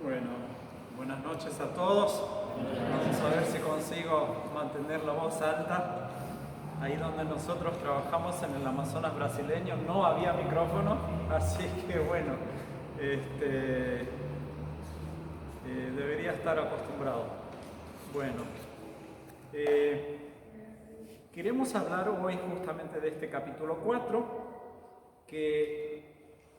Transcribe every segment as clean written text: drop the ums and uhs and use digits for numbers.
Bueno, buenas noches a todos. Vamos a ver si consigo mantener la voz alta. Ahí donde nosotros trabajamos en el Amazonas brasileño no había micrófono, así que bueno, debería estar acostumbrado. Bueno, queremos hablar hoy justamente de este capítulo 4, que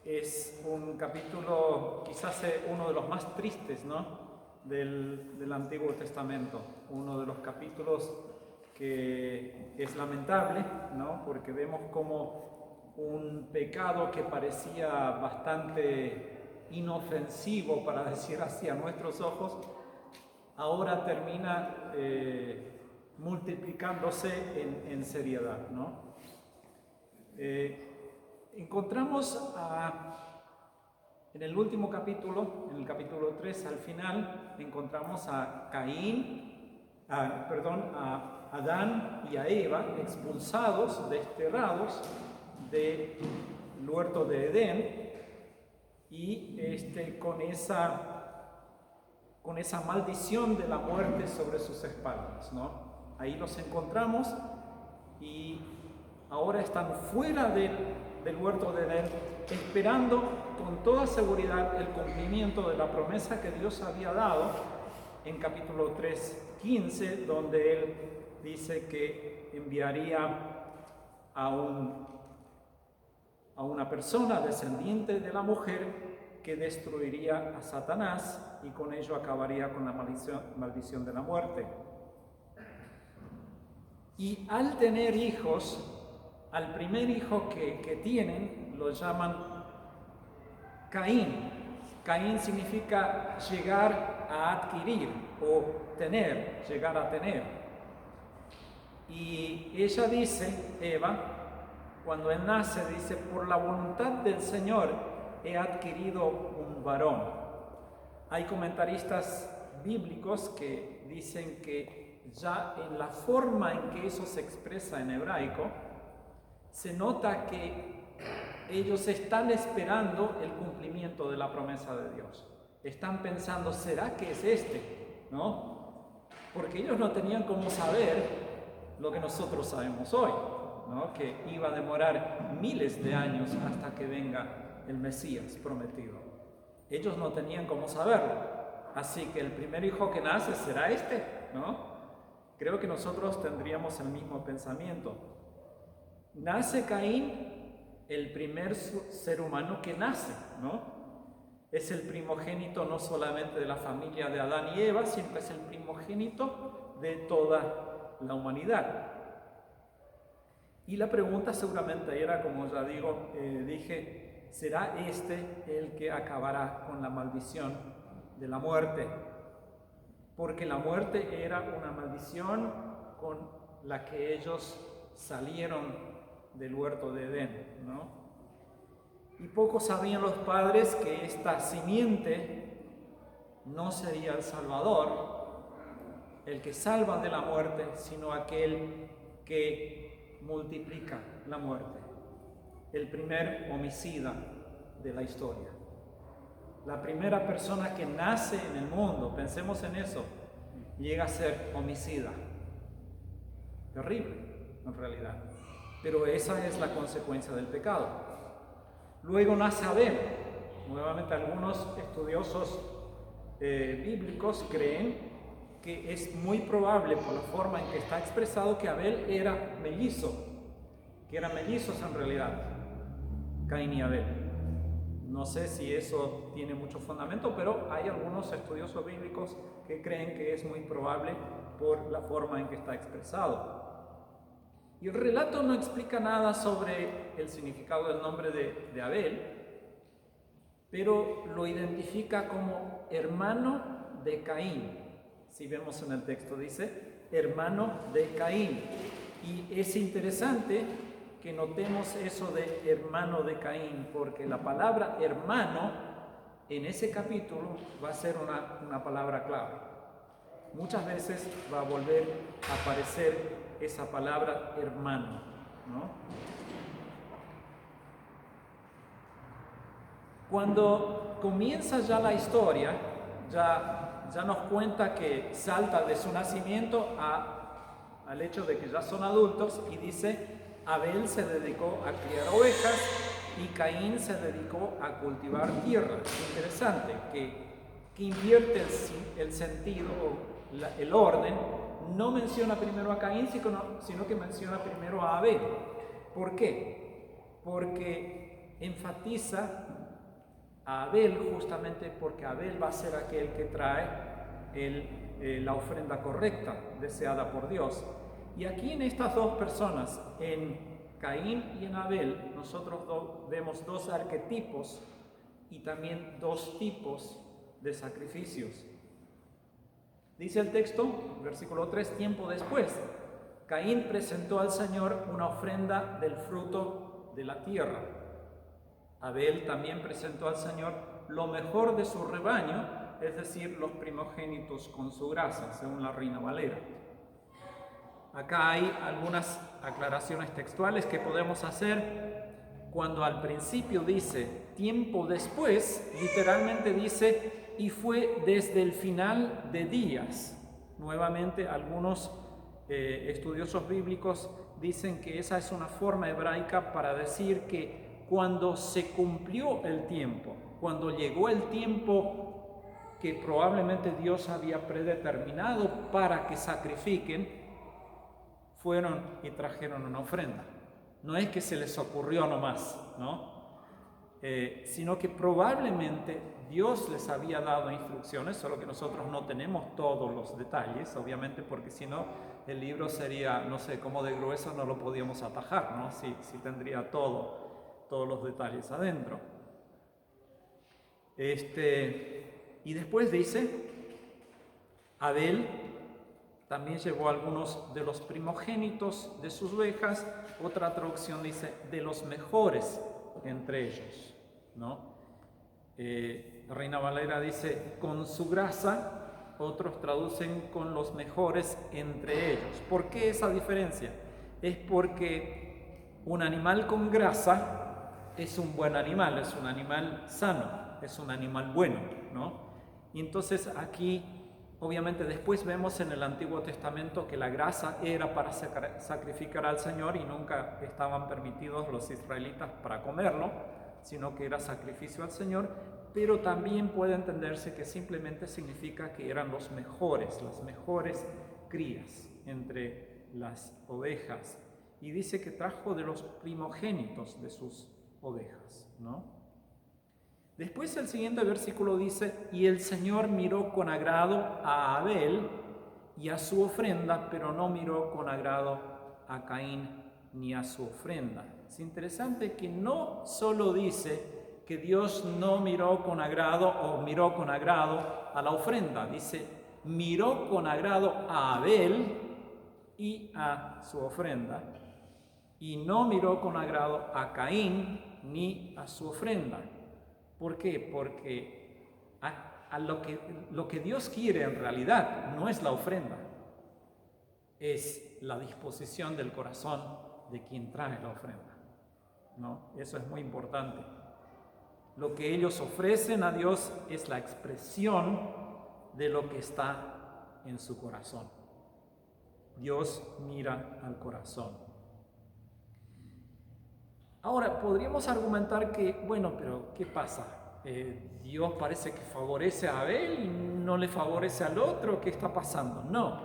es un capítulo quizás uno de los más tristes, ¿no?, del Antiguo Testamento. Uno de los capítulos que es lamentable, ¿no?, porque vemos como un pecado que parecía bastante inofensivo, para decir así, a nuestros ojos, ahora termina multiplicándose en seriedad, ¿no? Encontramos en el último capítulo, en el capítulo 3, al final, encontramos a a Adán y a Eva expulsados, desterrados del huerto de Edén, y con esa maldición de la muerte sobre sus espaldas, ¿no? Ahí los encontramos y ahora están fuera del huerto de Edén, esperando con toda seguridad el cumplimiento de la promesa que Dios había dado en capítulo 3:15, donde Él dice que enviaría a una persona descendiente de la mujer que destruiría a Satanás y con ello acabaría con la maldición de la muerte. Y al tener hijos, al primer hijo que tienen lo llaman Caín. Caín significa llegar a adquirir o tener, llegar a tener. Y ella dice, Eva, cuando él nace, dice: por la voluntad del Señor he adquirido un varón. Hay comentaristas bíblicos que dicen que ya en la forma en que eso se expresa en hebraico, se nota que ellos están esperando el cumplimiento de la promesa de Dios. Están pensando, ¿será que es este? ¿No? Porque ellos no tenían cómo saber lo que nosotros sabemos hoy, ¿no? Que iba a demorar miles de años hasta que venga el Mesías prometido. Ellos no tenían cómo saberlo. Así que el primer hijo que nace será este, ¿no? Creo que nosotros tendríamos el mismo pensamiento. Nace Caín, el primer ser humano que nace, ¿no? Es el primogénito no solamente de la familia de Adán y Eva, sino que es el primogénito de toda la humanidad. Y la pregunta seguramente era, como ya dije, ¿será este el que acabará con la maldición de la muerte? Porque la muerte era una maldición con la que ellos salieron del huerto de Edén, ¿no? Y poco sabían los padres que esta simiente no sería el Salvador, el que salva de la muerte, sino aquel que multiplica la muerte, el primer homicida de la historia. La primera persona que nace en el mundo, pensemos en eso, llega a ser homicida. Terrible, en realidad. Pero esa es la consecuencia del pecado. Luego nace Abel. Nuevamente, algunos estudiosos bíblicos creen que es muy probable, por la forma en que está expresado, que Abel era mellizo, que eran mellizos en realidad, Caín y Abel. No sé si eso tiene mucho fundamento, pero hay algunos estudiosos bíblicos que creen que es muy probable por la forma en que está expresado. Y el relato no explica nada sobre el significado del nombre de Abel, pero lo identifica como hermano de Caín. Si vemos en el texto, dice hermano de Caín. Y es interesante que notemos eso de hermano de Caín, porque la palabra hermano en ese capítulo va a ser una palabra clave. Muchas veces va a volver a aparecer esa palabra hermano, ¿no? Cuando comienza ya la historia, ya nos cuenta que salta de su nacimiento al hecho de que ya son adultos y dice, Abel se dedicó a criar ovejas y Caín se dedicó a cultivar tierra. Es interesante que invierte el sentido, el orden. No menciona primero a Caín, sino que menciona primero a Abel. ¿Por qué? Porque enfatiza a Abel justamente porque Abel va a ser aquel que trae la ofrenda correcta, deseada por Dios. Y aquí en estas dos personas, en Caín y en Abel, nosotros vemos dos arquetipos y también dos tipos de sacrificios. Dice el texto, versículo 3, tiempo después, Caín presentó al Señor una ofrenda del fruto de la tierra. Abel también presentó al Señor lo mejor de su rebaño, es decir, los primogénitos con su grasa, según la Reina Valera. Acá hay algunas aclaraciones textuales que podemos hacer. Cuando al principio dice tiempo después, literalmente dice y fue desde el final de días. Nuevamente, algunos estudiosos bíblicos dicen que esa es una forma hebraica para decir que cuando se cumplió el tiempo, cuando llegó el tiempo que probablemente Dios había predeterminado para que sacrifiquen, fueron y trajeron una ofrenda. No es que se les ocurrió nomás, ¿no? Sino que probablemente Dios les había dado instrucciones, solo que nosotros no tenemos todos los detalles, obviamente, porque si no, el libro sería, no sé, como de grueso no lo podíamos atajar, ¿no? Si tendría todos los detalles adentro. Y después dice, Abel también llevó algunos de los primogénitos de sus ovejas. Otra traducción dice, de los mejores entre ellos, ¿no? Reina Valera dice, con su grasa. Otros traducen con los mejores entre ellos. ¿Por qué esa diferencia? Es porque un animal con grasa es un buen animal, es un animal sano, es un animal bueno, ¿no? Y entonces aquí, obviamente después vemos en el Antiguo Testamento que la grasa era para sacrificar al Señor y nunca estaban permitidos los israelitas para comerlo, sino que era sacrificio al Señor, pero también puede entenderse que simplemente significa que eran los mejores, las mejores crías entre las ovejas. Y dice que trajo de los primogénitos de sus ovejas, ¿no? Después el siguiente versículo dice, y el Señor miró con agrado a Abel y a su ofrenda, pero no miró con agrado a Caín ni a su ofrenda. Es interesante que no solo dice que Dios no miró con agrado o miró con agrado a la ofrenda, dice, miró con agrado a Abel y a su ofrenda, y no miró con agrado a Caín ni a su ofrenda. ¿Por qué? Porque lo que Dios quiere en realidad no es la ofrenda, es la disposición del corazón de quien trae la ofrenda, ¿no? Eso es muy importante. Lo que ellos ofrecen a Dios es la expresión de lo que está en su corazón. Dios mira al corazón. Ahora, podríamos argumentar que, bueno, pero ¿qué pasa? Dios parece que favorece a Abel y no le favorece al otro. ¿Qué está pasando? No.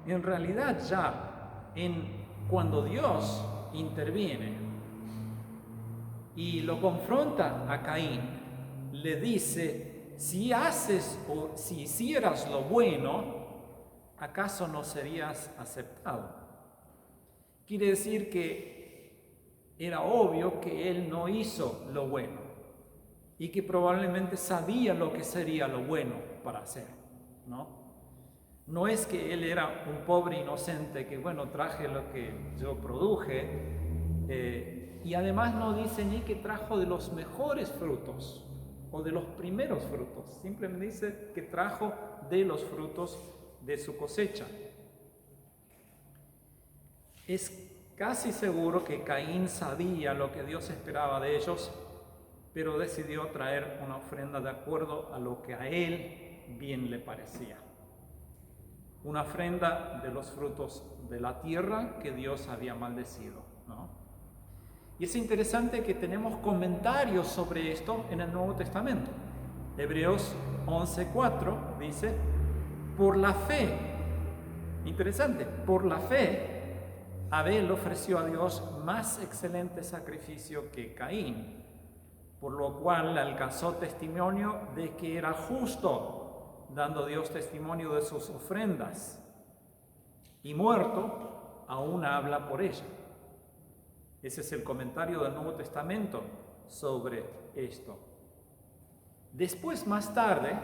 En realidad cuando Dios interviene y lo confronta a Caín, le dice, si haces o si hicieras lo bueno, ¿acaso no serías aceptado? Quiere decir que era obvio que él no hizo lo bueno y que probablemente sabía lo que sería lo bueno para hacer, ¿no? No es que él era un pobre inocente que, bueno, traje lo que yo produje, y además no dice ni que trajo de los mejores frutos o de los primeros frutos, simplemente dice que trajo de los frutos de su cosecha. Es casi seguro que Caín sabía lo que Dios esperaba de ellos, pero decidió traer una ofrenda de acuerdo a lo que a él bien le parecía. Una ofrenda de los frutos de la tierra que Dios había maldecido, ¿no? Y es interesante que tenemos comentarios sobre esto en el Nuevo Testamento. Hebreos 11:4 dice, por la fe, interesante, por la fe, Abel ofreció a Dios más excelente sacrificio que Caín, por lo cual alcanzó testimonio de que era justo, dando Dios testimonio de sus ofrendas, y muerto, aún habla por ella. Ese es el comentario del Nuevo Testamento sobre esto. Después, más tarde,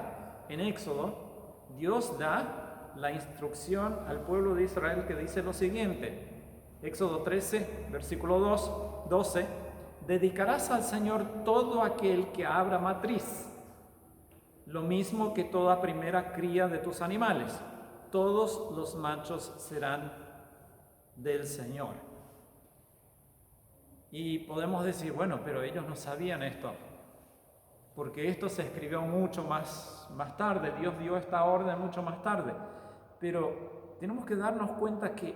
en Éxodo, Dios da la instrucción al pueblo de Israel que dice lo siguiente. Éxodo 13, versículo 12, dedicarás al Señor todo aquel que abra matriz, lo mismo que toda primera cría de tus animales. Todos los machos serán del Señor. Y podemos decir, bueno, pero ellos no sabían esto, porque esto se escribió mucho más tarde, Dios dio esta orden mucho más tarde. Pero tenemos que darnos cuenta que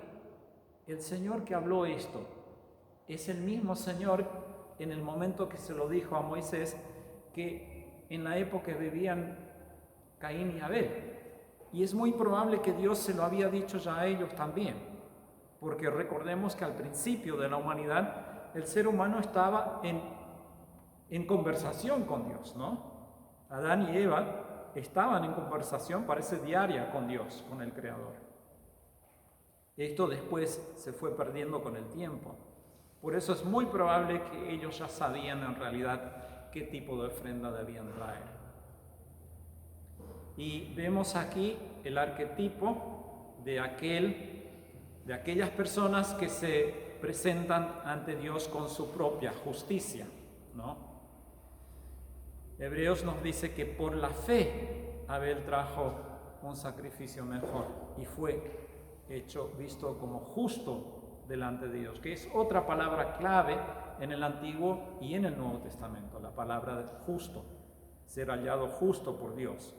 el Señor que habló esto es el mismo Señor en el momento que se lo dijo a Moisés, que en la época vivían Caín y Abel. Y es muy probable que Dios se lo había dicho ya a ellos también, porque recordemos que al principio de la humanidad el ser humano estaba en conversación con Dios, ¿no? Adán y Eva estaban en conversación, parece diaria, con Dios, con el Creador. Esto después se fue perdiendo con el tiempo. Por eso es muy probable que ellos ya sabían en realidad qué tipo de ofrenda debían traer. Y vemos aquí el arquetipo de aquellas personas que se presentan ante Dios con su propia justicia, ¿no? Hebreos nos dice que por la fe Abel trajo un sacrificio mejor y fue visto como justo delante de Dios, que es otra palabra clave en el Antiguo y en el Nuevo Testamento, la palabra de justo, ser hallado justo por Dios.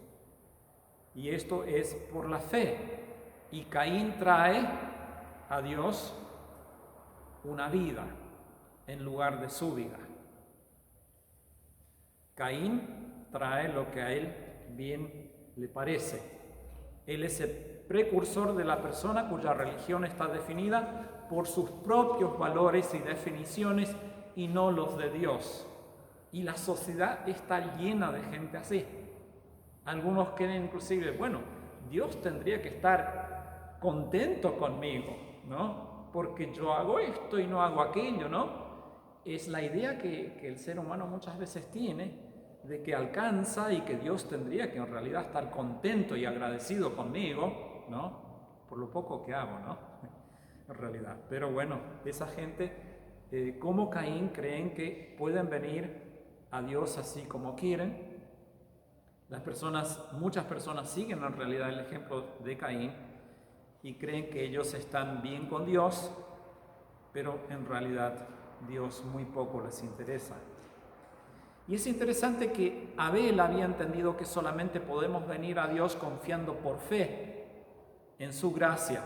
Y esto es por la fe. Y Caín trae a Dios una vida en lugar de su vida. Caín trae lo que a él bien le parece. Él es el precursor de la persona cuya religión está definida por sus propios valores y definiciones y no los de Dios. Y la sociedad está llena de gente así. Algunos creen inclusive, bueno, Dios tendría que estar contento conmigo, ¿no? Porque yo hago esto y no hago aquello, ¿no? Es la idea que el ser humano muchas veces tiene de que alcanza y que Dios tendría que en realidad estar contento y agradecido conmigo, ¿no? Por lo poco que hago, ¿no? En realidad. Pero bueno, esa gente, como Caín, creen que pueden venir a Dios así como quieren. Muchas personas siguen en realidad el ejemplo de Caín y creen que ellos están bien con Dios, pero en realidad Dios muy poco les interesa. Y es interesante que Abel había entendido que solamente podemos venir a Dios confiando por fe en su gracia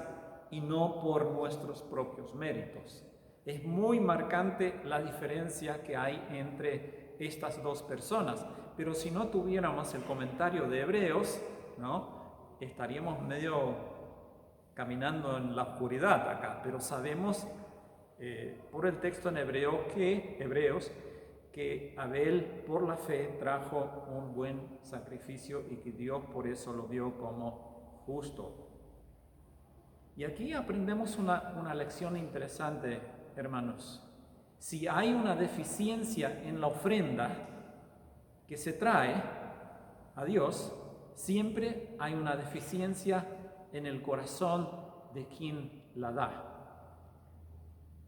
y no por nuestros propios méritos. Es muy marcante la diferencia que hay entre estas dos personas. Pero si no tuviéramos el comentario de Hebreos, ¿no? Estaríamos medio caminando en la oscuridad acá. Pero sabemos por el texto en Hebreos que Abel por la fe trajo un buen sacrificio y que Dios por eso lo vio como justo. Y aquí aprendemos una lección interesante, hermanos. Si hay una deficiencia en la ofrenda que se trae a Dios, siempre hay una deficiencia en el corazón de quien la da.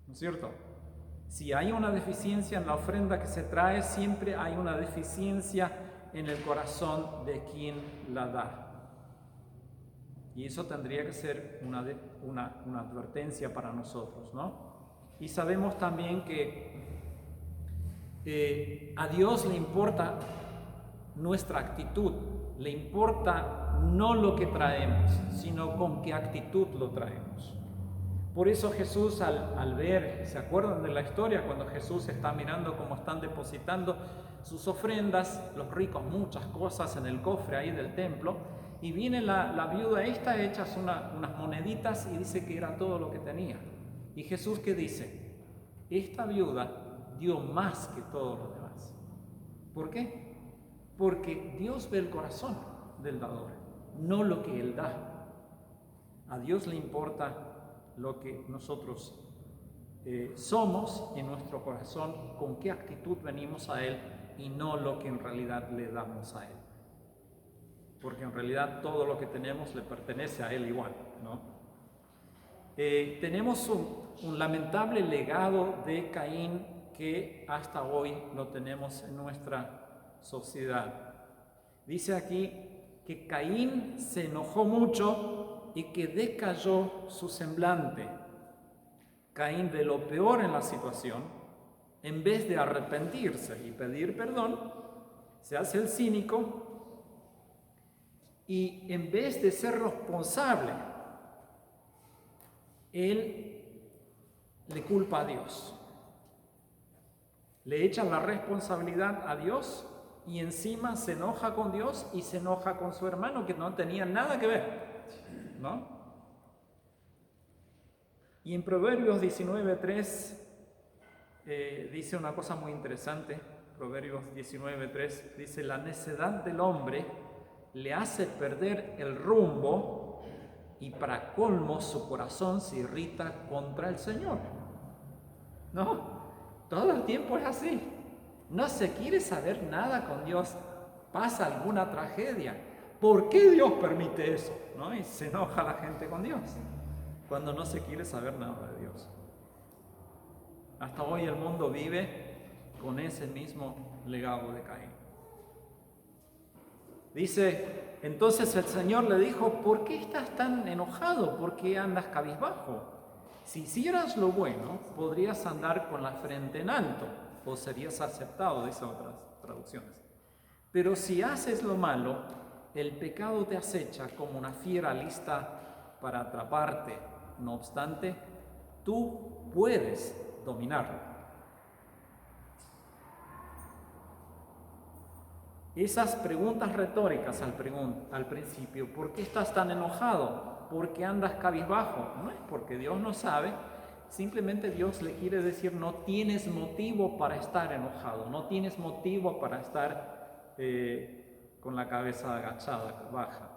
¿No es cierto? Si hay una deficiencia en la ofrenda que se trae, siempre hay una deficiencia en el corazón de quien la da. Y eso tendría que ser una advertencia para nosotros, ¿no? Y sabemos también que a Dios le importa nuestra actitud. Le importa no lo que traemos, sino con qué actitud lo traemos. Por eso Jesús al ver, ¿se acuerdan de la historia? Cuando Jesús está mirando cómo están depositando sus ofrendas, los ricos, muchas cosas en el cofre ahí del templo, y viene la viuda esta, echas unas moneditas y dice que era todo lo que tenía. Y Jesús, ¿qué dice? Esta viuda dio más que todos los demás. ¿Por qué? Porque Dios ve el corazón del dador, no lo que Él da. A Dios le importa lo que nosotros somos en nuestro corazón, con qué actitud venimos a Él y no lo que en realidad le damos a Él. Porque en realidad todo lo que tenemos le pertenece a Él igual, ¿no? Tenemos un lamentable legado de Caín que hasta hoy lo tenemos en nuestra sociedad. Dice aquí que Caín se enojó mucho y que decayó su semblante. Caín ve lo peor en la situación, en vez de arrepentirse y pedir perdón, se hace el cínico y en vez de ser responsable, él le culpa a Dios. Le echa la responsabilidad a Dios y encima se enoja con Dios y se enoja con su hermano que no tenía nada que ver, ¿no? Y en Proverbios 19:3 dice una cosa muy interesante. Proverbios 19:3 dice: la necedad del hombre le hace perder el rumbo y para colmo su corazón se irrita contra el Señor. ¿No? Todo el tiempo es así. No se quiere saber nada con Dios. Pasa alguna tragedia. ¿Por qué Dios permite eso? ¿No? Y se enoja la gente con Dios cuando no se quiere saber nada de Dios. Hasta hoy el mundo vive con ese mismo legado de Caín. Dice, entonces el Señor le dijo: ¿por qué estás tan enojado? ¿Por qué andas cabizbajo? Si hicieras lo bueno, podrías andar con la frente en alto, o serías aceptado, dicen otras traducciones. Pero si haces lo malo, el pecado te acecha como una fiera lista para atraparte. No obstante, tú puedes dominarlo. Esas preguntas retóricas al principio, ¿por qué estás tan enojado? ¿Por qué andas cabizbajo? No es porque Dios no sabe, simplemente Dios le quiere decir: no tienes motivo para estar enojado, no tienes motivo para estar con la cabeza agachada, baja.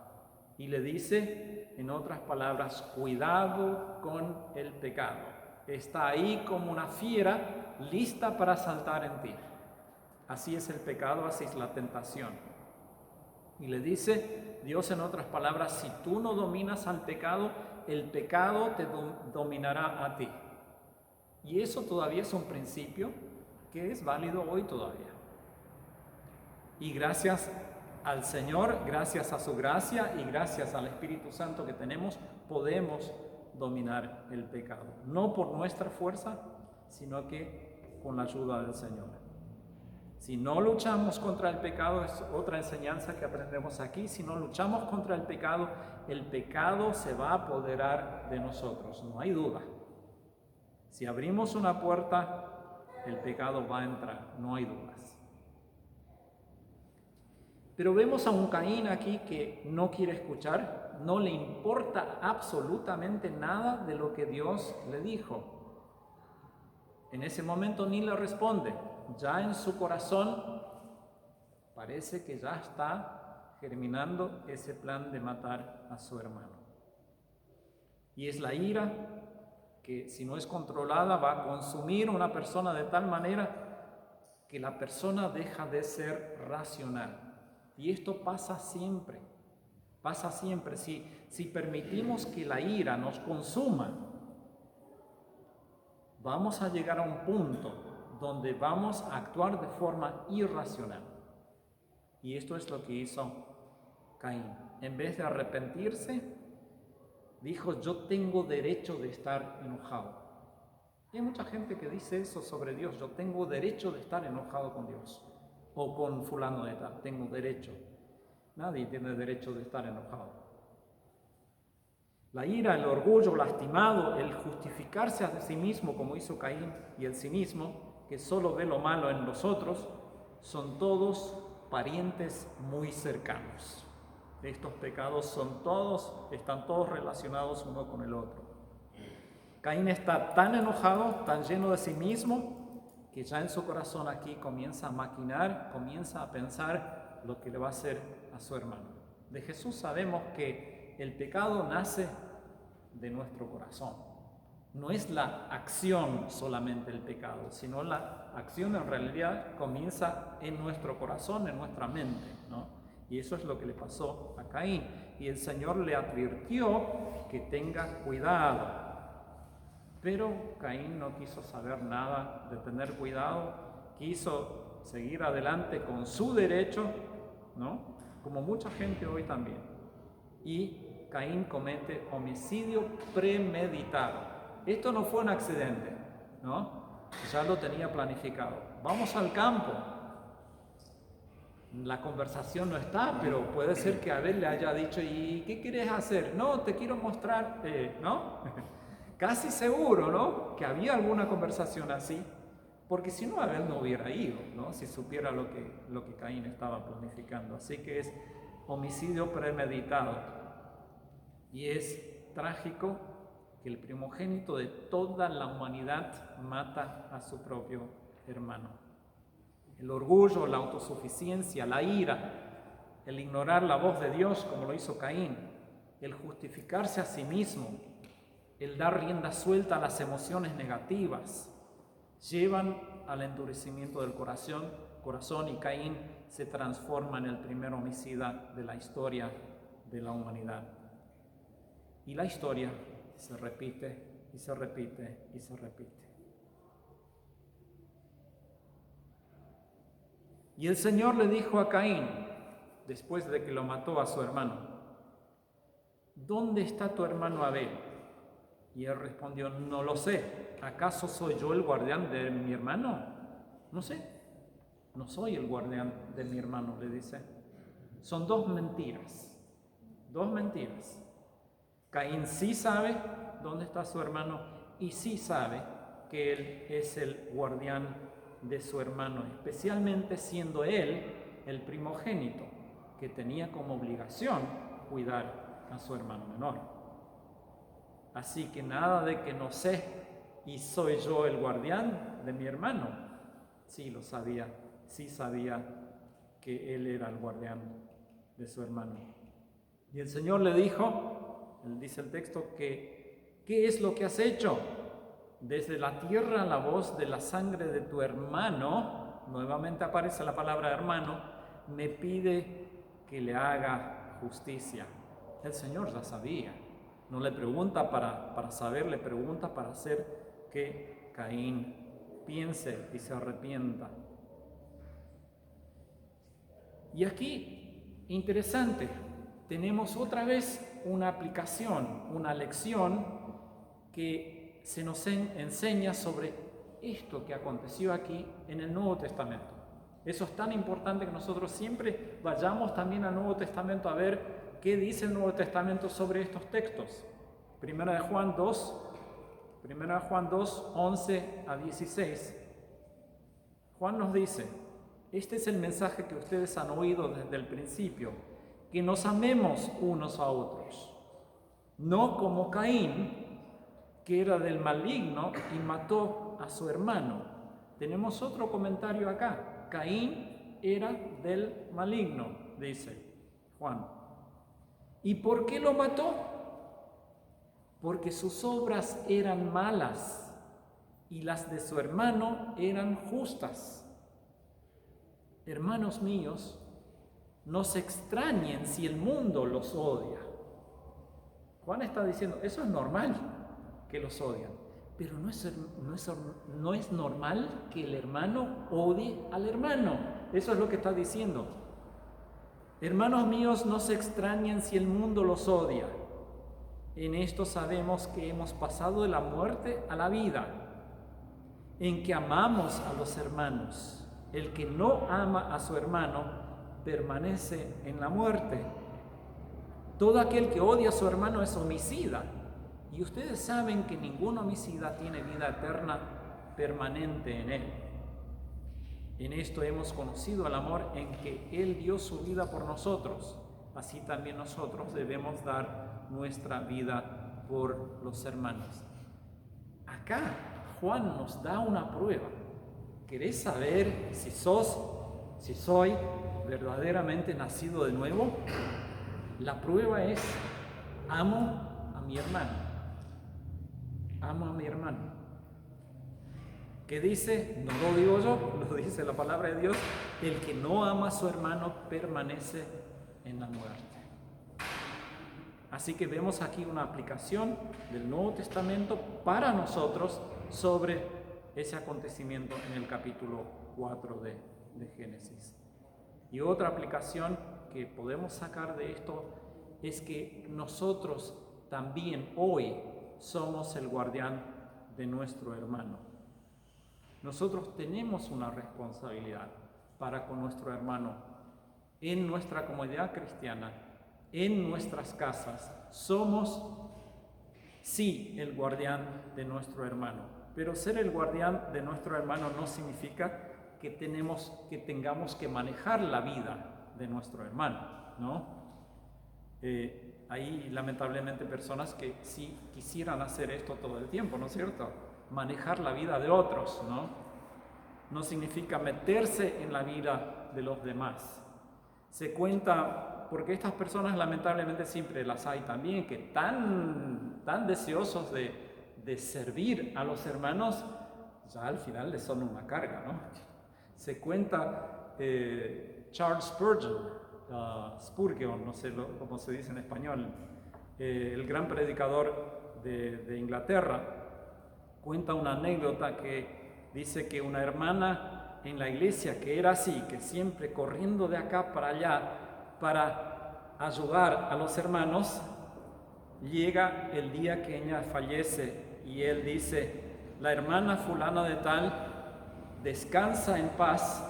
Y le dice, en otras palabras, cuidado con el pecado. Está ahí como una fiera lista para saltar en ti. Así es el pecado, así es la tentación. Y le dice Dios, en otras palabras: si tú no dominas al pecado, el pecado te dominará a ti. Y eso todavía es un principio que es válido hoy todavía. Y gracias al Señor, gracias a su gracia y gracias al Espíritu Santo que tenemos, podemos dominar el pecado. No por nuestra fuerza, sino que con la ayuda del Señor. Si no luchamos contra el pecado, es otra enseñanza que aprendemos aquí, si no luchamos contra el pecado se va a apoderar de nosotros, no hay duda. Si abrimos una puerta, el pecado va a entrar, no hay dudas. Pero vemos a un Caín aquí que no quiere escuchar, no le importa absolutamente nada de lo que Dios le dijo. En ese momento ni le responde. Ya en su corazón parece que ya está germinando ese plan de matar a su hermano. Y es la ira que, si no es controlada, va a consumir a una persona de tal manera que la persona deja de ser racional. Y esto pasa siempre. Si permitimos que la ira nos consuma, vamos a llegar a un punto donde vamos a actuar de forma irracional. Y esto es lo que hizo Caín. En vez de arrepentirse, dijo: yo tengo derecho de estar enojado. Y hay mucha gente que dice eso sobre Dios: yo tengo derecho de estar enojado con Dios. o con fulano de tal. Tengo derecho. Nadie tiene derecho de estar enojado. La ira, el orgullo lastimado, el justificarse a sí mismo como hizo Caín y el cinismo, que solo ve lo malo en los otros, son todos parientes muy cercanos. Estos pecados están todos relacionados uno con el otro. Caín está tan enojado, tan lleno de sí mismo, que ya en su corazón aquí comienza a maquinar, comienza a pensar lo que le va a hacer a su hermano. De Jesús sabemos que el pecado nace de nuestro corazón. No es la acción solamente el pecado, sino la acción en realidad comienza en nuestro corazón, en nuestra mente, ¿no? Y eso es lo que le pasó a Caín. Y el Señor le advirtió que tenga cuidado. Pero Caín no quiso saber nada de tener cuidado, quiso seguir adelante con su derecho, ¿no? Como mucha gente hoy también. Y Caín comete homicidio premeditado. Esto no fue un accidente, ¿no? Ya lo tenía planificado. Vamos al campo. La conversación no está, pero puede ser que Abel le haya dicho, ¿y qué quieres hacer? No, te quiero mostrar, ¿no? Casi seguro, ¿no? Que había alguna conversación así, porque si no, Abel no hubiera ido, ¿no? Si supiera lo que Caín estaba planificando. Así que es homicidio premeditado. Y es trágico que el primogénito de toda la humanidad mata a su propio hermano. El orgullo, la autosuficiencia, la ira, el ignorar la voz de Dios como lo hizo Caín, el justificarse a sí mismo, el dar rienda suelta a las emociones negativas, llevan al endurecimiento del corazón y Caín se transforma en el primer homicida de la historia de la humanidad. Y la historia se repite y se repite y se repite. Y el Señor le dijo a Caín, después de que lo mató a su hermano, ¿dónde está tu hermano Abel? Y él respondió, no lo sé. ¿Acaso soy yo el guardián de mi hermano? No sé. No soy el guardián de mi hermano, le dice. Son dos mentiras. Dos mentiras. Caín sí sabe dónde está su hermano y sí sabe que él es el guardián de su hermano, especialmente siendo él el primogénito, que tenía como obligación cuidar a su hermano menor. Así que nada de que no sé y soy yo el guardián de mi hermano. Sí lo sabía, sí sabía que él era el guardián de su hermano. Y el Señor le dijo, dice el texto, que ¿qué es lo que has hecho? Desde la tierra la voz de la sangre de tu hermano, nuevamente aparece la palabra hermano, me pide que le haga justicia. El Señor ya sabía. No le pregunta para saber, le pregunta para hacer que Caín piense y se arrepienta. Y aquí, interesante, tenemos otra vez una aplicación, una lección que se nos enseña sobre esto que aconteció aquí en el Nuevo Testamento. Eso es tan importante que nosotros siempre vayamos también al Nuevo Testamento a ver ¿qué dice el Nuevo Testamento sobre estos textos? Primera de Juan 2, 11 a 16. Juan nos dice, este es el mensaje que ustedes han oído desde el principio, que nos amemos unos a otros, no como Caín, que era del maligno y mató a su hermano. Tenemos otro comentario acá, Caín era del maligno, dice Juan. ¿Y por qué lo mató? Porque sus obras eran malas y las de su hermano eran justas. Hermanos míos, no se extrañen si el mundo los odia. Juan está diciendo, eso es normal que los odian, pero no es normal que el hermano odie al hermano. Eso es lo que está diciendo. Hermanos míos, no se extrañen si el mundo los odia. En esto sabemos que hemos pasado de la muerte a la vida, en que amamos a los hermanos. El que no ama a su hermano permanece en la muerte. Todo aquel que odia a su hermano es homicida. Y ustedes saben que ningún homicida tiene vida eterna permanente en él. En esto hemos conocido el amor, en que Él dio su vida por nosotros. Así también nosotros debemos dar nuestra vida por los hermanos. Acá Juan nos da una prueba. ¿Querés saber si soy verdaderamente nacido de nuevo? La prueba es: amo a mi hermano. Amo a mi hermano. ¿Qué dice? No lo digo yo, lo dice la palabra de Dios. El que no ama a su hermano permanece en la muerte. Así que vemos aquí una aplicación del Nuevo Testamento para nosotros sobre ese acontecimiento en el capítulo 4 de Génesis. Y otra aplicación que podemos sacar de esto es que nosotros también hoy somos el guardián de nuestro hermano. Nosotros tenemos una responsabilidad para con nuestro hermano en nuestra comunidad cristiana, en nuestras casas. Somos, sí, el guardián de nuestro hermano, pero ser el guardián de nuestro hermano no significa que tengamos que manejar la vida de nuestro hermano, ¿no? Hay lamentablemente personas que sí quisieran hacer esto todo el tiempo, ¿no es cierto? Manejar la vida de otros, ¿no? No significa meterse en la vida de los demás. Se cuenta, porque estas personas lamentablemente siempre las hay también, que tan deseosos de servir a los hermanos, ya al final les son una carga, ¿no? Se cuenta Charles Spurgeon, no sé cómo se dice en español, el gran predicador de Inglaterra, cuenta una anécdota que dice que una hermana en la iglesia que era así, que siempre corriendo de acá para allá para ayudar a los hermanos, llega el día que ella fallece y él dice: la hermana fulana de tal descansa en paz,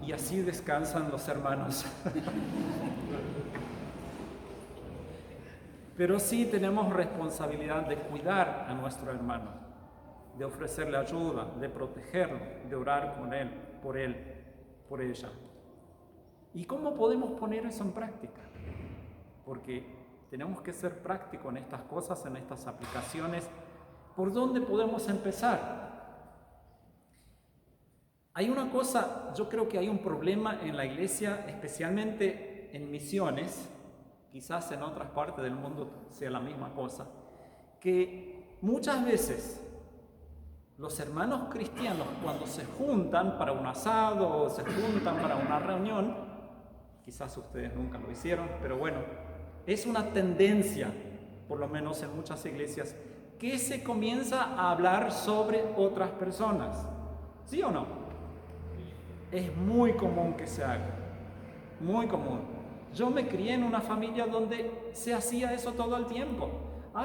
y así descansan los hermanos. Pero sí tenemos responsabilidad de cuidar a nuestro hermano, de ofrecerle ayuda, de protegerlo, de orar con él, por ella. ¿Y cómo podemos poner eso en práctica? Porque tenemos que ser prácticos en estas cosas, en estas aplicaciones. ¿Por dónde podemos empezar? Hay una cosa, yo creo que hay un problema en la iglesia, especialmente en misiones, quizás en otras partes del mundo sea la misma cosa, que muchas veces los hermanos cristianos, cuando se juntan para un asado o se juntan para una reunión, quizás ustedes nunca lo hicieron, pero bueno, es una tendencia, por lo menos en muchas iglesias, que se comienza a hablar sobre otras personas. ¿Sí o no? Es muy común que se haga, muy común. Yo me crié en una familia donde se hacía eso todo el tiempo.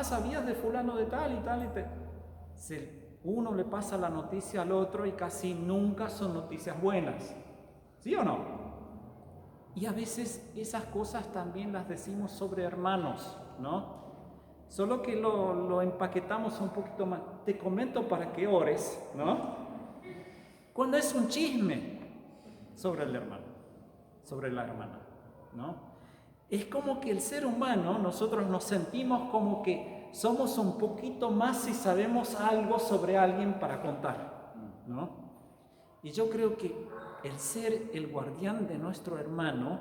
¿Sabías de fulano de tal y tal y tal? Uno le pasa la noticia al otro y casi nunca son noticias buenas. ¿Sí o no? Y a veces esas cosas también las decimos sobre hermanos, ¿no? Solo que lo empaquetamos un poquito más. Te comento para que ores, ¿no? Cuando es un chisme sobre el hermano, sobre la hermana, ¿no? Es como que el ser humano, nosotros nos sentimos como que somos un poquito más si sabemos algo sobre alguien para contar, ¿no? Y yo creo que el ser el guardián de nuestro hermano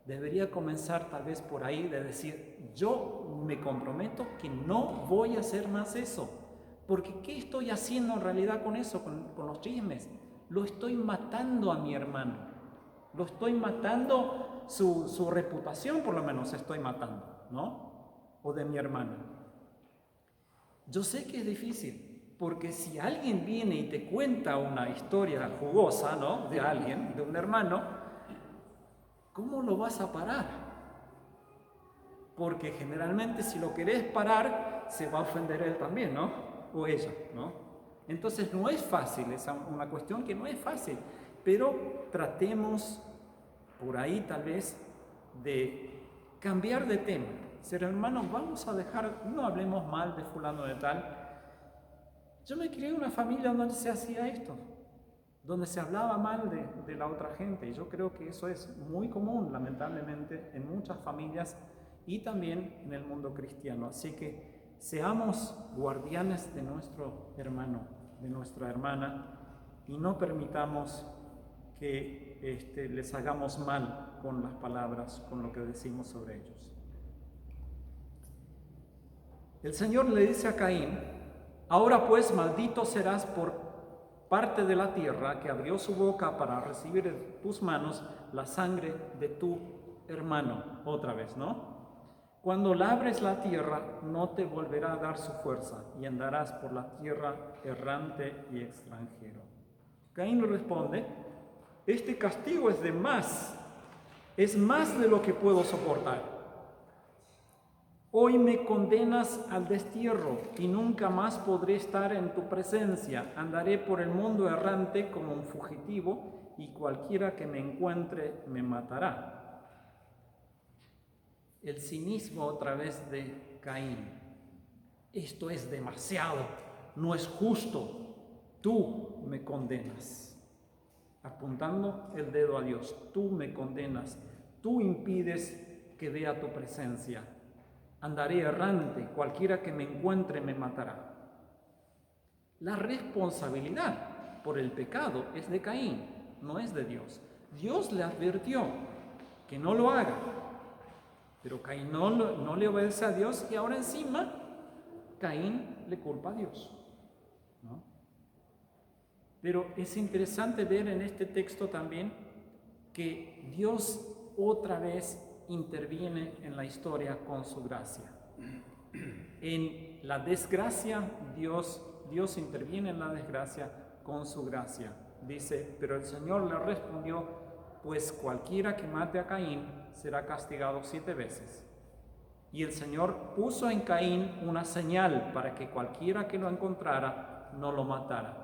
debería comenzar tal vez por ahí, de decir: yo me comprometo que no voy a hacer más eso, porque ¿qué estoy haciendo en realidad con eso, con los chismes? Lo estoy matando a mi hermano, lo estoy matando, su reputación por lo menos estoy matando, ¿no? O de mi hermano. Yo sé que es difícil, porque si alguien viene y te cuenta una historia jugosa, ¿no? De alguien, de un hermano, ¿cómo lo vas a parar? Porque generalmente si lo querés parar, se va a ofender él también, ¿no? O ella, ¿no? Entonces no es fácil, es una cuestión que no es fácil. pero tratemos por ahí tal vez de cambiar de tema. Ser hermanos, vamos a dejar, no hablemos mal de fulano de tal. Yo me crié en una familia donde se hacía esto, donde se hablaba mal de la otra gente, y yo creo que eso es muy común, lamentablemente, en muchas familias y también en el mundo cristiano. Así que seamos guardianes de nuestro hermano, de nuestra hermana, y no permitamos que les hagamos mal con las palabras, con lo que decimos sobre ellos. El Señor le dice a Caín: ahora pues maldito serás por parte de la tierra que abrió su boca para recibir en tus manos la sangre de tu hermano. Otra vez, ¿no? Cuando labres la tierra, no te volverá a dar su fuerza y andarás por la tierra errante y extranjero. Caín le responde: este castigo es es más de lo que puedo soportar. Hoy me condenas al destierro y nunca más podré estar en tu presencia. Andaré por el mundo errante como un fugitivo y cualquiera que me encuentre me matará. El cinismo otra vez de Caín. Esto es demasiado, no es justo. Tú me condenas. Apuntando el dedo a Dios. Tú me condenas. Tú impides que vea tu presencia. Andaré errante, cualquiera que me encuentre me matará. La responsabilidad por el pecado es de Caín, no es de Dios. Dios le advirtió que no lo haga, pero Caín no le obedece a Dios y ahora encima Caín le culpa a Dios, ¿no? Pero es interesante ver en este texto también que Dios otra vez interviene en la historia con su gracia. En la desgracia, Dios interviene en la desgracia con su gracia. Dice: pero el Señor le respondió: pues cualquiera que mate a Caín será castigado 7 veces. Y el Señor puso en Caín una señal para que cualquiera que lo encontrara no lo matara.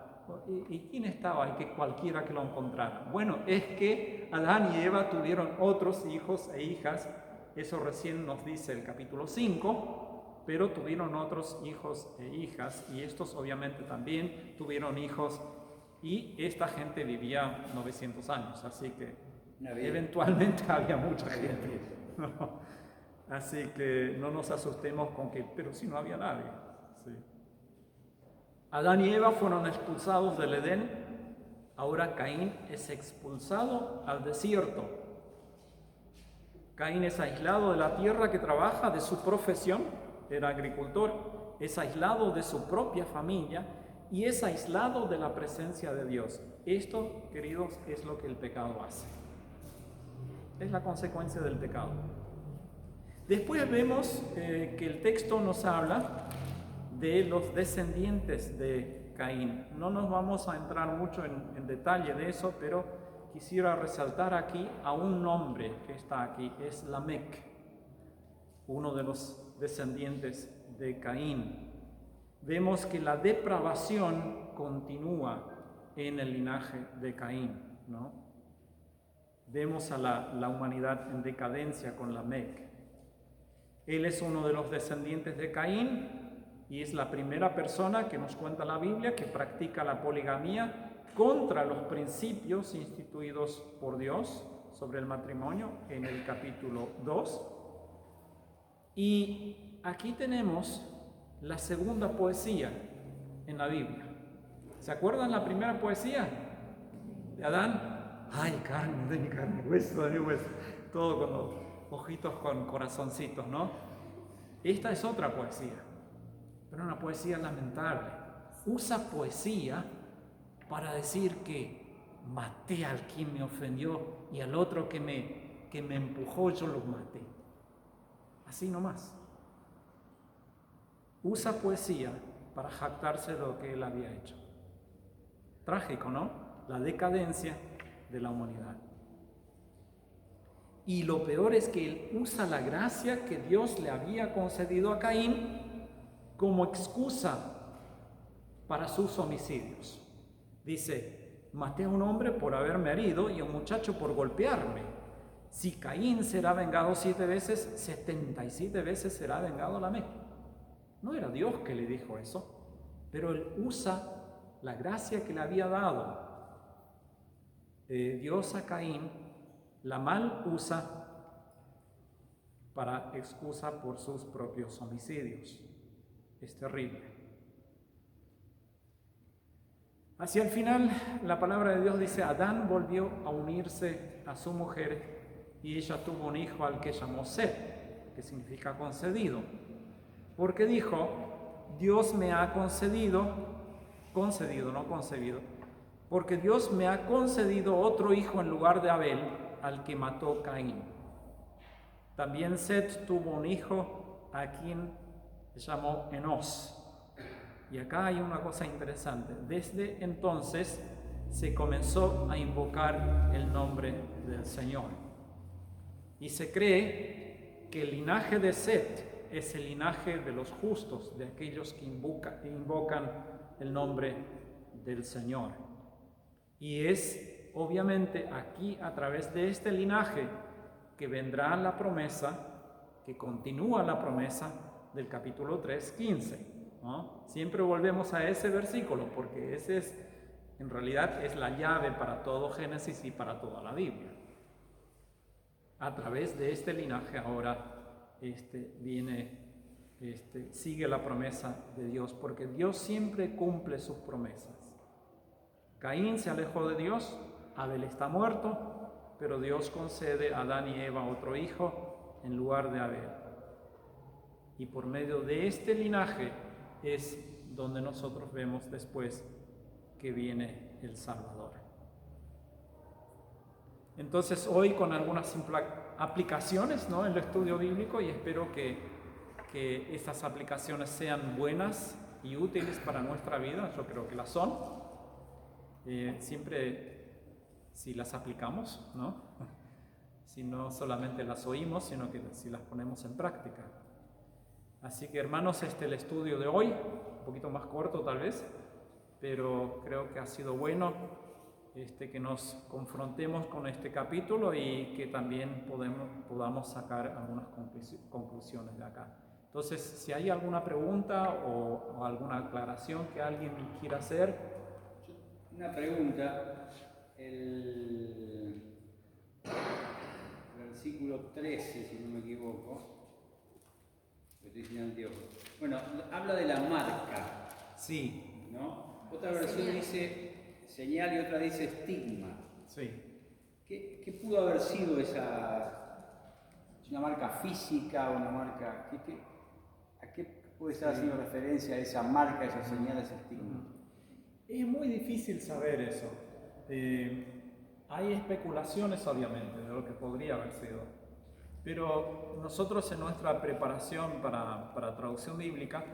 ¿Y quién estaba ahí que cualquiera que lo encontrara? Bueno, es que Adán y Eva tuvieron otros hijos e hijas, eso recién nos dice el capítulo 5, pero tuvieron otros hijos e hijas, y estos obviamente también tuvieron hijos, y esta gente vivía 900 años, así que eventualmente había mucha gente, ¿no? Así que no nos asustemos con que, pero si no había nadie, ¿sí? Adán y Eva fueron expulsados del Edén, ahora Caín es expulsado al desierto. Caín es aislado de la tierra que trabaja, de su profesión, era agricultor, es aislado de su propia familia y es aislado de la presencia de Dios. Esto, queridos, es lo que el pecado hace. Es la consecuencia del pecado. Después vemos que el texto nos habla de los descendientes de Caín. No nos vamos a entrar mucho en detalle de eso, pero quisiera resaltar aquí a un nombre que está aquí, es Lamec, uno de los descendientes de Caín. Vemos que la depravación continúa en el linaje de Caín, ¿no? Vemos a la humanidad en decadencia con Lamec. Él es uno de los descendientes de Caín y es la primera persona que nos cuenta la Biblia que practica la poligamía contra los principios instituidos por Dios sobre el matrimonio en el capítulo 2. Y aquí tenemos la segunda poesía en la Biblia. ¿Se acuerdan la primera poesía de Adán? Ay, carne de mi carne, hueso de mi hueso. Todo con los ojitos con corazoncitos, ¿no? Esta es otra poesía, pero una poesía lamentable. Usa poesía para decir que maté al quien me ofendió y al otro que me empujó yo lo maté. Así nomás. Usa poesía para jactarse de lo que él había hecho. Trágico, ¿no? La decadencia de la humanidad. Y lo peor es que él usa la gracia que Dios le había concedido a Caín como excusa para sus homicidios. Dice: maté a un hombre por haberme herido y a un muchacho por golpearme. Si Caín será vengado 7 veces, 77 veces será vengado Lamec. No era Dios que le dijo eso, pero él usa la gracia que le había dado Dios a Caín, la mal usa para excusa por sus propios homicidios. Es terrible. Hacia el final, la palabra de Dios dice: Adán volvió a unirse a su mujer y ella tuvo un hijo al que llamó Set, que significa concedido, porque dijo: Dios me ha concedido, no concebido, porque Dios me ha concedido otro hijo en lugar de Abel, al que mató Caín. También Set tuvo un hijo a quien llamó Enos. Y acá hay una cosa interesante. Desde entonces se comenzó a invocar el nombre del Señor. Y se cree que el linaje de Set es el linaje de los justos, de aquellos que invocan el nombre del Señor. Y es obviamente aquí, a través de este linaje, que vendrá la promesa, que continúa la promesa del capítulo 3:15. ¿no? Siempre volvemos a ese versículo porque ese es, en realidad, es la llave para todo Génesis y para toda la Biblia. A través de este linaje ahora sigue la promesa de Dios, porque Dios siempre cumple sus promesas. Caín se alejó de Dios, Abel está muerto, pero Dios concede a Adán y Eva otro hijo en lugar de Abel. Y por medio de este linaje es donde nosotros vemos después que viene el Salvador. Entonces hoy con algunas aplicaciones, ¿no?, en el estudio bíblico, y espero que estas aplicaciones sean buenas y útiles para nuestra vida. Yo creo que las son. Siempre si las aplicamos, ¿no? Si no solamente las oímos, sino que si las ponemos en práctica. Así que, hermanos, el estudio de hoy, un poquito más corto tal vez, pero creo que ha sido bueno que nos confrontemos con este capítulo y que también podamos sacar algunas conclusiones de acá. Entonces, si hay alguna pregunta o alguna aclaración que alguien quiera hacer. Una pregunta, el versículo 13, si no me equivoco. Bueno, habla de la marca. Sí. ¿No? Otra versión dice señal y otra dice estigma. Sí. ¿Qué pudo haber sido esa? ¿Una marca física o una marca? ¿A qué puede estar haciendo referencia a esa marca, esa señal, ese estigma? Es muy difícil saber eso. Hay especulaciones, obviamente, de lo que podría haber sido. Pero nosotros en nuestra preparación para traducción bíblica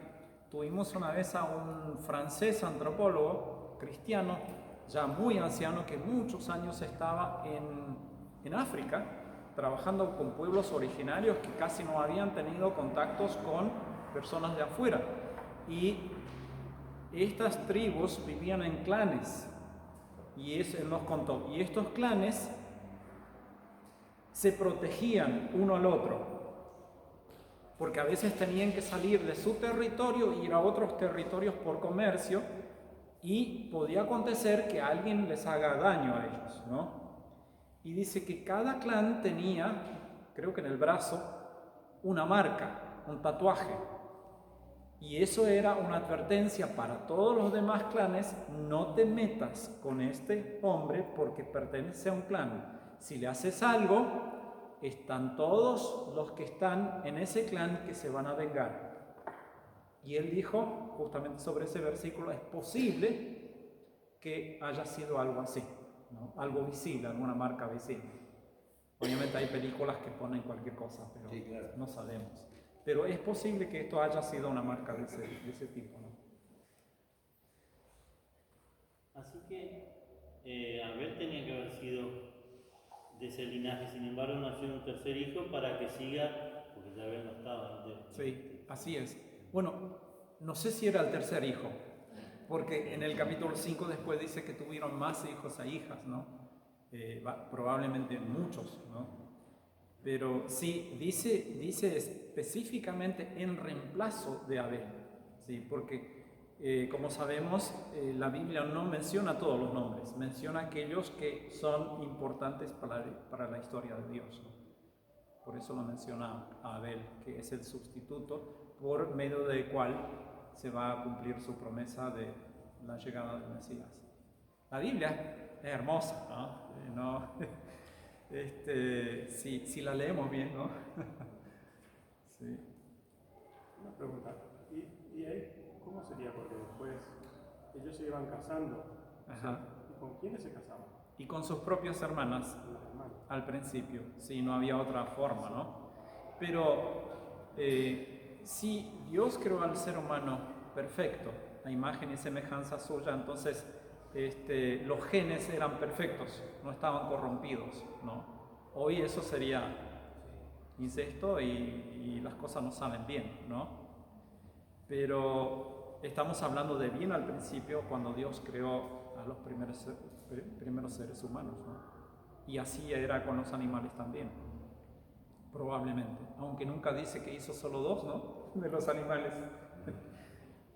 tuvimos una vez a un francés antropólogo cristiano, ya muy anciano, que muchos años estaba en África, trabajando con pueblos originarios que casi no habían tenido contactos con personas de afuera. Y estas tribus vivían en clanes, y él nos contó, y estos clanes se protegían uno al otro, porque a veces tenían que salir de su territorio e ir a otros territorios por comercio, y podía acontecer que alguien les haga daño a ellos, ¿no? Y dice que cada clan tenía, creo que en el brazo, una marca, un tatuaje, y eso era una advertencia para todos los demás clanes: no te metas con este hombre porque pertenece a un clan. Si le haces algo, están todos los que están en ese clan que se van a vengar. Y él dijo, justamente sobre ese versículo, es posible que haya sido algo así, ¿no? Algo visible, alguna marca visible. Obviamente hay películas que ponen cualquier cosa, pero sí, claro, no sabemos. Pero es posible que esto haya sido una marca de ese tipo, ¿no? Así que Abel tenía que haber sido de ese linaje, sin embargo nació un tercer hijo para que siga, porque ya no estaba. Sí, así es. Bueno, no sé si era el tercer hijo, porque en el capítulo 5 después dice que tuvieron más hijos e hijas, ¿no? Probablemente muchos, ¿no? Pero sí, dice específicamente en reemplazo de Abel, ¿sí? Porque como sabemos, la Biblia no menciona todos los nombres, menciona aquellos que son importantes para la historia de Dios, ¿no? Por eso lo menciona a Abel, que es el sustituto por medio del cual se va a cumplir su promesa de la llegada del Mesías. La Biblia es hermosa, ¿no? Si la leemos bien, ¿no? Sí. Una pregunta, ¿y ahí cómo sería? Porque después ellos se iban casando. Ajá. ¿Y con quiénes se casaban? Y con sus propias hermanas, Con las hermanas. al principio, sí, no había otra forma, ¿no? Pero si Dios creó al ser humano perfecto, a imagen y semejanza suya, entonces los genes eran perfectos, no estaban corrompidos, ¿no? Hoy eso sería incesto y las cosas no salen bien, ¿no? Pero estamos hablando de bien al principio cuando Dios creó a los primeros seres humanos, ¿no? Y así era con los animales también, probablemente, aunque nunca dice que hizo solo dos, ¿no? De los animales.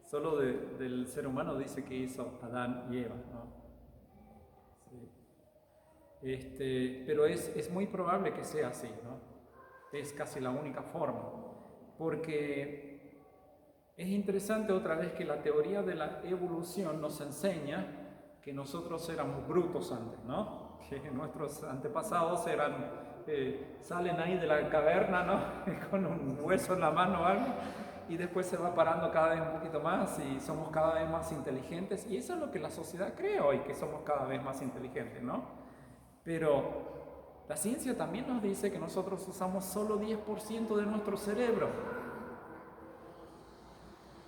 Solo del ser humano dice que hizo Adán y Eva, ¿no? Sí. Pero es muy probable que sea así, ¿no? Es casi la única forma, porque es interesante otra vez que la teoría de la evolución nos enseña que nosotros éramos brutos antes, ¿no? Que nuestros antepasados salen ahí de la caverna, ¿no? Con un hueso en la mano o algo, y después se va parando cada vez un poquito más y somos cada vez más inteligentes, y eso es lo que la sociedad cree hoy, que somos cada vez más inteligentes, ¿no? Pero la ciencia también nos dice que nosotros usamos solo 10% de nuestro cerebro.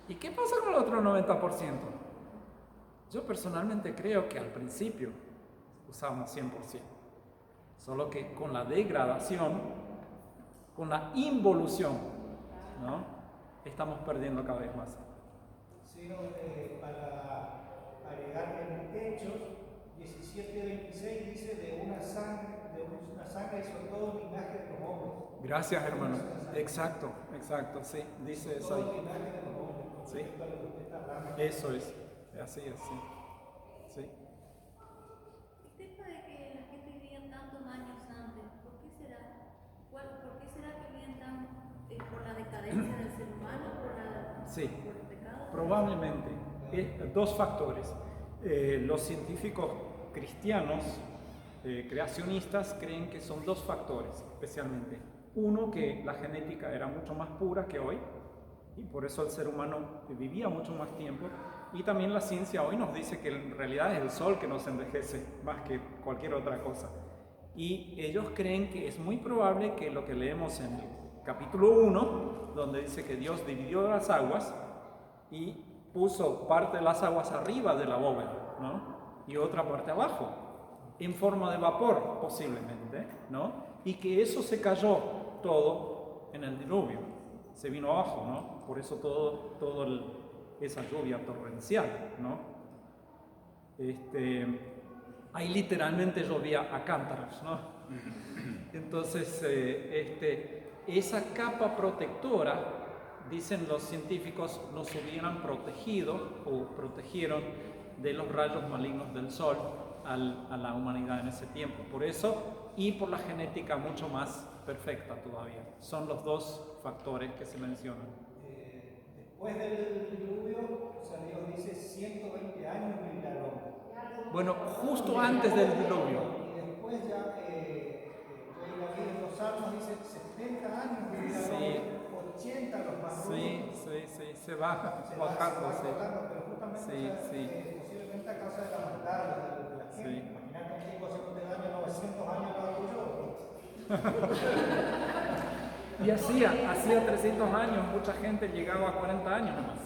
¿Y qué pasa con el otro 90%? Yo personalmente creo que al principio usábamos 100%, solo que con la degradación, con la involución, ¿no? Estamos perdiendo cada vez más. Sí, para agregar en Hechos 17:26 dice de una sangre hizo todo el linaje de los hombres. Gracias, hermano. Exacto, sí, dice eso ahí. Todo el linaje de los hombres. Sí. Eso es, así es, sí. Sí. Esto de que la gente vivía tantos años antes, ¿por qué será? ¿Por qué será que vivían tan por la decadencia del ser humano, Sí, por el pecado? probablemente. Dos factores. Los científicos cristianos creacionistas creen que son dos factores, especialmente. Uno, que la genética era mucho más pura que hoy, y por eso el ser humano vivía mucho más tiempo. Y también la ciencia hoy nos dice que en realidad es el sol que nos envejece más que cualquier otra cosa. Y ellos creen que es muy probable que lo que leemos en el capítulo 1, donde dice que Dios dividió las aguas y puso parte de las aguas arriba de la bóveda, ¿no? Y otra parte abajo, en forma de vapor posiblemente, ¿no? Y que eso se cayó todo en el diluvio, se vino abajo, ¿no? Por eso esa lluvia torrencial, ¿no? Ahí literalmente llovía a cántaros, ¿no? Entonces, esa capa protectora, dicen los científicos, nos hubieran protegido o protegieron de los rayos malignos del sol a la humanidad en ese tiempo. Por eso, y por la genética mucho más perfecta todavía. Son los dos factores que se mencionan. Después del diluvio, o sea, Dios dice 120 años vivirá el hombre. Bueno, justo antes del diluvio. Y después ya, yo la vida en los Salmos dice 70 años vivirá el hombre, 80 los más rudos. Sí, se va bajando, pero justamente sí. Posiblemente a causa de la maldad de la gente. Sí. Imagínate un tipo haciendo del año 900 años cada tuyo. Y hacía 300 años, mucha gente llegaba a 40 años nomás.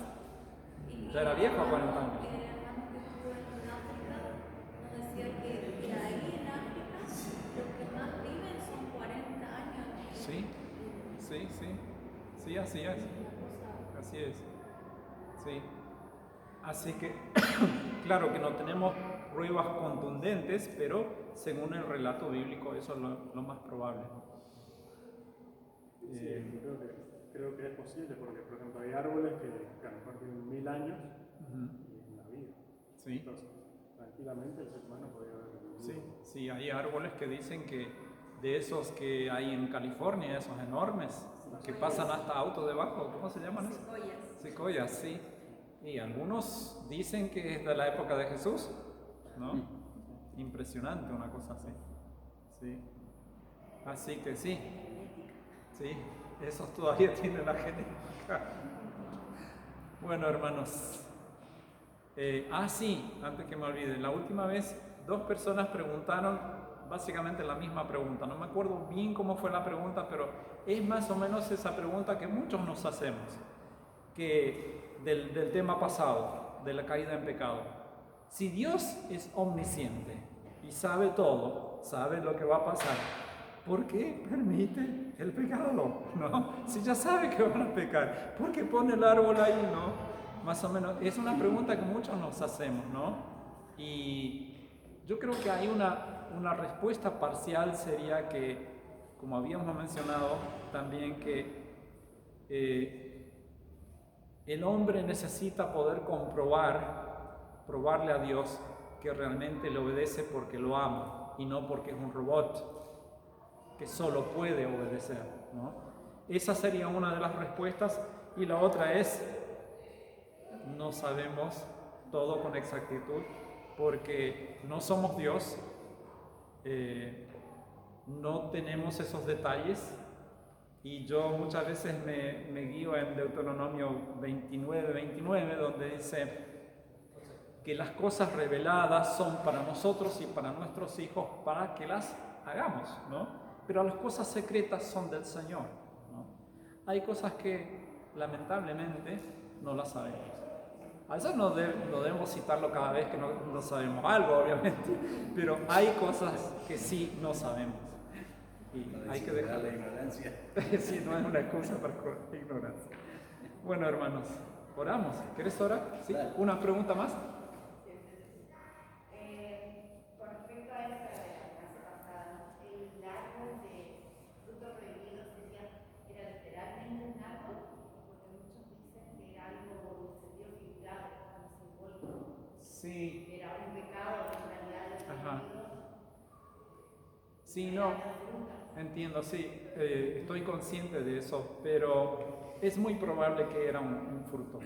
Ya era viejo a 40 años. El hermano que estuvo en África nos decía que ahí en África los que más viven son 40 años. Sí, así es. Sí. Así que, claro que no tenemos pruebas contundentes, pero según el relato bíblico eso es lo más probable. Sí, creo que es posible, porque por ejemplo hay árboles que a lo mejor tienen 1000 años y una vida. Sí. Entonces, tranquilamente el ser humano podría haber vivido. Sí, hay árboles que dicen que de esos que hay en California, esos enormes, que pasan hasta auto debajo, ¿cómo se llaman esos? Secoyas, sí. Y algunos dicen que es de la época de Jesús, ¿no? Impresionante una cosa así. Sí. Así que sí, esos todavía tienen la genética. Bueno, hermanos. Sí, antes que me olvide, la última vez 2 personas preguntaron básicamente la misma pregunta. No me acuerdo bien cómo fue la pregunta, pero es más o menos esa pregunta que muchos nos hacemos, que del tema pasado, de la caída en pecado. Si Dios es omnisciente y sabe todo, sabe lo que va a pasar, ¿por qué permite el pecado? ¿No? Si ya sabe que van a pecar, ¿por qué pone el árbol ahí? ¿No? Más o menos, es una pregunta que muchos nos hacemos, ¿no? Y yo creo que hay una respuesta parcial sería que, como habíamos mencionado también, que el hombre necesita poder probarle a Dios que realmente le obedece porque lo ama y no porque es un robot que solo puede obedecer, ¿no? Esa sería una de las respuestas, y la otra es: no sabemos todo con exactitud porque no somos Dios, no tenemos esos detalles, y yo muchas veces me guío en Deuteronomio 29, donde dice que las cosas reveladas son para nosotros y para nuestros hijos para que las hagamos, ¿no? Pero las cosas secretas son del Señor, ¿no? Hay cosas que lamentablemente no las sabemos. A veces no debemos citarlo cada vez que no sabemos algo, obviamente, pero hay cosas que sí no sabemos. Y hay que dejar la ignorancia. Sí, no es una excusa para ignorancia. Bueno, hermanos, oramos. ¿Quieres orar? ¿Sí? ¿Una pregunta más? Con respecto a esta de la clase pasada, el árbol de fruto prohibido era literalmente un árbol, porque muchos dicen que era algo en sentido figurado, algo simbólico. Sí. Era un pecado en realidad de prohibido. Sí, no. Entiendo, sí. Estoy consciente de eso, pero es muy probable que era un fruto,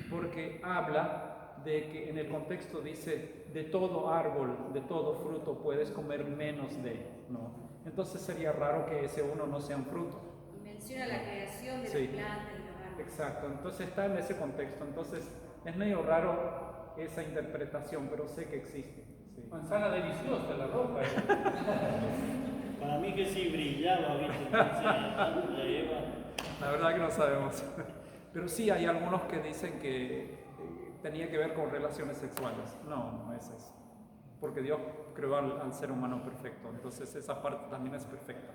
porque habla de que en el contexto dice: de todo árbol, de todo fruto puedes comer menos de, ¿no? Entonces sería raro que ese uno no sea un fruto. Y menciona la creación de Sí. las plantas y los árboles. Exacto, entonces está en ese contexto, entonces es medio raro esa interpretación, pero sé que existe. Sí. Manzana deliciosa la ropa. Para mí que sí brillaba, ¿viste? Entonces, la Eva. La verdad que no sabemos. Pero sí hay algunos que dicen que tenía que ver con relaciones sexuales. No es eso. Porque Dios creó al ser humano perfecto, entonces esa parte también es perfecta.